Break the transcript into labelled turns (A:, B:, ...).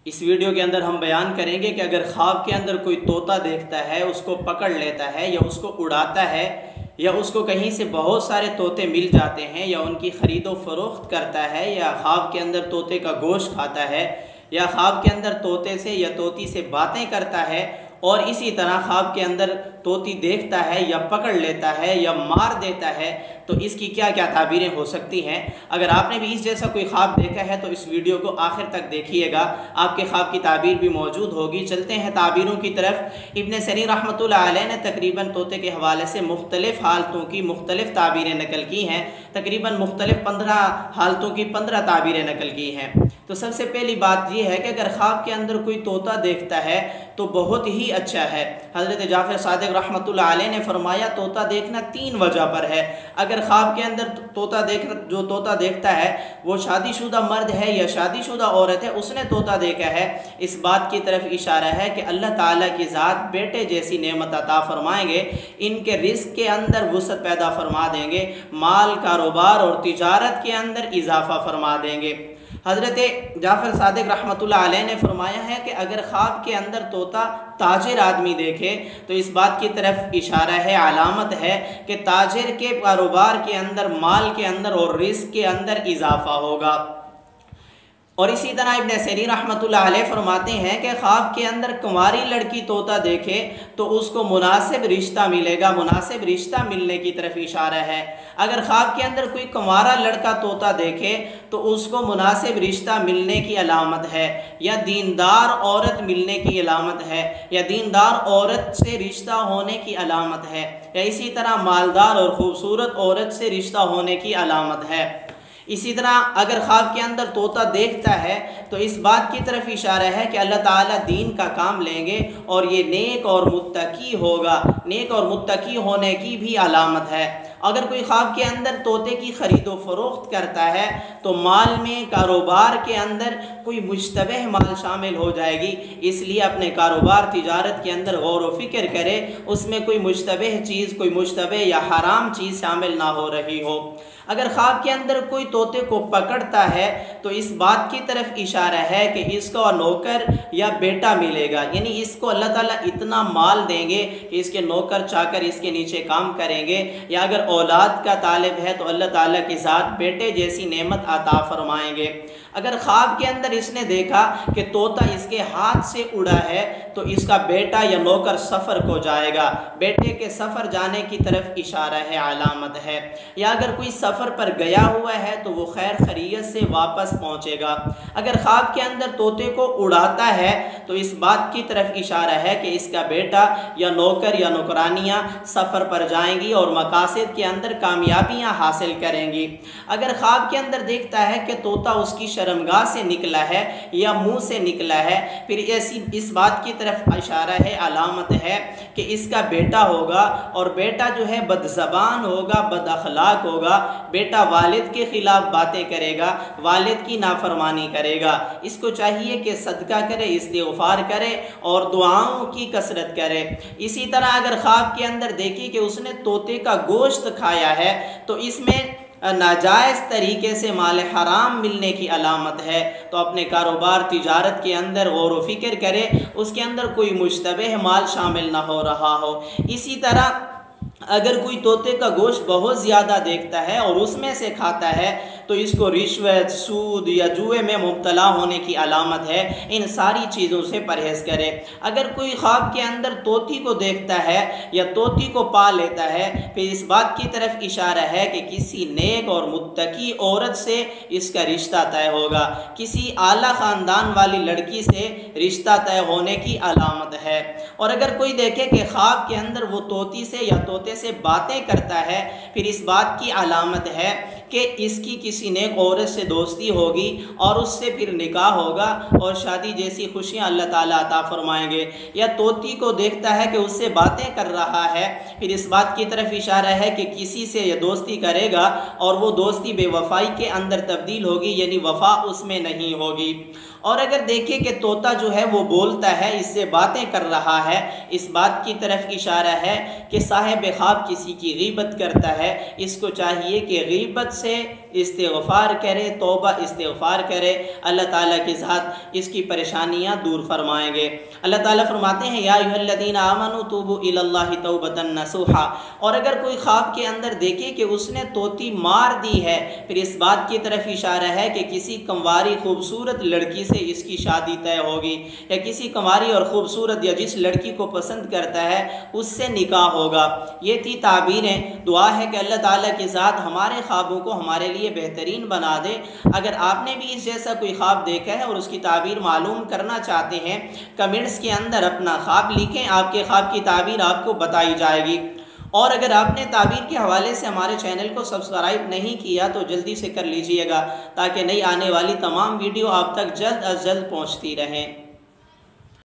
A: इस वीडियो के अंदर हम बयान करेंगे कि अगर ख्वाब के अंदर कोई तोता देखता है, उसको पकड़ लेता है या उसको उड़ाता है या उसको कहीं से बहुत सारे तोते मिल जाते हैं या उनकी ख़रीदो फरोख्त करता है या ख्वाब के अंदर तोते का गोश्त खाता है या ख्वाब के अंदर तोते से या तोती से बातें करता है और इसी तरह ख्वाब के अंदर तोती देखता है या पकड़ लेता है या मार देता है, तो इसकी क्या क्या ताबीरें हो सकती हैं। अगर आपने भी इस जैसा कोई ख्वाब देखा है तो इस वीडियो को आखिर तक देखिएगा, आपके ख्वाब की ताबीर भी मौजूद होगी। चलते हैं ताबीरों की तरफ। इब्न सरीर रहमतुल्लाह अलैह ने तकरीबन तोते के हवाले से मुख्तलिफ़ हालतों की मुख्तलिफ़ ताबीरें नकल की हैं। तकरीबन मुख्तलिफ़ 15 हालतों की 15 ताबीरें नकल की हैं। तो सबसे पहली बात यह है कि अगर ख्वाब के अंदर कोई तोता देखता है तो बहुत ही अच्छा है। हज़रत जाफ़र सादिक़ रहमतुल्लाह अलैह ने फरमाया तोता देखना 3 वजह पर है। अगर ख्वाब के अंदर जो तोता देखता है वो शादीशुदा मर्द है या शादीशुदा औरत है, उसने तोता देखा है, इस बात की तरफ इशारा है कि अल्लाह ताला की ज़ात बेटे जैसी नेमत अता फरमाएंगे, इनके रिज़्क़ के अंदर वुसअत पैदा फरमा देंगे, माल कारोबार और तिजारत के अंदर इजाफ़ा फरमा देंगे। हज़रत जाफ़र सादिक़ रहमतुल्लाह अलैह ने फरमाया है कि अगर ख्वाब के अंदर तोता ताजिर आदमी देखे तो इस बात की तरफ इशारा है, अलामत है कि ताजिर के कारोबार के अंदर, माल के अंदर और रिज़्क़ के अंदर इजाफ़ा होगा। और इसी तरह इब्न सरीर रहमतुल्लाह अलैह फरमाते हैं कि ख्वाब के अंदर कुंवारी लड़की तोता देखे तो उसको मुनासिब रिश्ता मिलेगा, मुनासिब रिश्ता मिलने की तरफ इशारा है। अगर ख्वाब के अंदर कोई कुंवारा लड़का तोता देखे तो उसको मुनासिब रिश्ता मिलने की अलामत है या दीनदार औरत मिलने की अलामत है या दीनदार औरत से रिश्ता होने की अलामत है या इसी तरह मालदार और ख़ूबसूरत औरत से रिश्ता होने की अलामत है। इसी तरह अगर ख्वाब के अंदर तोता देखता है तो इस बात की तरफ इशारा है कि अल्लाह ताला दीन का काम लेंगे और ये नेक और मुत्तकी होगा, नेक और मुत्तकी होने की भी अलामत है। अगर कोई ख्वाब के अंदर तोते की ख़रीदो फरोख्त करता है तो माल में, कारोबार के अंदर कोई मुश्तबह माल शामिल हो जाएगी, इसलिए अपने कारोबार तिजारत के अंदर गौर व फिक्र करे, उसमें कोई मुश्तबह चीज़, कोई मुश्तबह या हराम चीज़ शामिल ना हो रही हो। अगर ख्वाब के अंदर कोई तोते को पकड़ता है तो इस बात की तरफ इशारा है कि इसको नौकर या बेटा मिलेगा, यानी इसको अल्लाह ताला इतना माल देंगे कि इसके नौकर चाकर इसके नीचे काम करेंगे, या अगर औलाद का तालिब है तो अल्लाह ताला की ज़ात बेटे जैसी नेमत अता फरमाएंगे। अगर ख्वाब के अंदर इसने देखा कि तोता इसके हाथ से उड़ा है तो इसका बेटा या नौकर सफ़र को जाएगा, बेटे के सफ़र जाने की तरफ इशारा है, अलामत है। या अगर कोई सफ़र पर गया हुआ है तो वो खैर खैरियत से वापस पहुँचेगा। अगर ख्वाब के अंदर तोते को उड़ाता है तो इस बात की तरफ इशारा है कि इसका बेटा या नौकर या नौकरानियाँ सफ़र पर जाएंगी और मकासद के अंदर कामयाबियाँ हासिल करेंगी। अगर ख्वाब के अंदर देखता है कि तोता उसकी शर्मगाह से निकला है या मुंह से निकला है, फिर ऐसी इस बात की तरफ इशारा है, अलामत है कि इसका बेटा होगा और बेटा जो है बदज़बान होगा, बदअखलाक होगा, बेटा वालिद के ख़िलाफ़ बातें करेगा, वालिद की नाफरमानी करेगा। इसको चाहिए कि सदका करे, इस्तिग़फ़ार करे और दुआओं की कसरत करे। इसी तरह अगर ख्वाब के अंदर देखी कि उसने तोते का गोश्त खाया है तो इसमें नाजायज़ तरीके से माल हराम मिलने की अलामत है, तो अपने कारोबार तिजारत के अंदर गौर व फिक्र करे, उसके अंदर कोई मुश्तबह माल शामिल ना हो रहा हो। इसी तरह अगर कोई तोते का गोश्त बहुत ज़्यादा देखता है और उसमें से खाता है तो इसको रिश्वत, सूद या जुए में मुब्तला होने की अलामत है। इन सारी चीज़ों से परहेज़ करे। अगर कोई ख्वाब के अंदर तोती को देखता है या तोती को पा लेता है, फिर इस बात की तरफ इशारा है कि किसी नेक और मुत्तकी औरत से इसका रिश्ता तय होगा, किसी आला ख़ानदान वाली लड़की से रिश्ता तय होने की अलामत है। और अगर कोई देखे कि ख्वाब के अंदर वो तोती से या तोते से बातें करता है, फिर इस बात की अलामत है कि इसकी किसी नेक औरत से दोस्ती होगी और उससे फिर निकाह होगा और शादी जैसी खुशियाँ अल्लाह ताला अता फरमाएंगे। या तोती को देखता है कि उससे बातें कर रहा है, फिर इस बात की तरफ इशारा है कि किसी से यह दोस्ती करेगा और वो दोस्ती बेवफाई के अंदर तब्दील होगी, यानी वफा उसमें नहीं होगी। और अगर देखें कि तोता जो है वो बोलता है, इससे बातें कर रहा है, इस बात की तरफ इशारा है कि साहिब ख्वाब किसी की गीबत करता है, इसको चाहिए कि गीबत से استغفار کرے، توبہ استغفار کرے، اللہ تعالیٰ کی ذات اس کی پریشانیاں دور فرمائیں گے۔ اللہ تعالیٰ فرماتے ہیں یا ایھا الذین آمنوا توبوا الی اللہ توبۃ نصوحا، اور اگر کوئی خواب کے اندر دیکھے کہ اس نے طوطی مار دی ہے، پھر اس بات کی طرف اشارہ ہے کہ کسی کنواری خوبصورت لڑکی سے اس کی شادی طے ہوگی، یا کسی کنواری اور خوبصورت یا جس لڑکی کو پسند کرتا ہے اس سے نکاح ہوگا۔ یہ تھی تعبیریں۔ دعا ہے کہ اللہ تعالیٰ کی ذات ہمارے خوابوں کو ہمارے لیے بہترین بنا دے۔ اگر آپ نے بھی اس جیسا کوئی خواب دیکھا ہے اور اس کی تعبیر معلوم کرنا چاہتے ہیں، کمنٹس کے اندر اپنا خواب لکھیں، آپ کے خواب کی تعبیر آپ کو بتائی جائے گی۔ اور اگر آپ نے تعبیر کے حوالے سے ہمارے چینل کو سبسکرائب نہیں کیا تو جلدی سے کر لیجئے گا، تاکہ نئی آنے والی تمام ویڈیو آپ تک جلد از جلد پہنچتی رہیں۔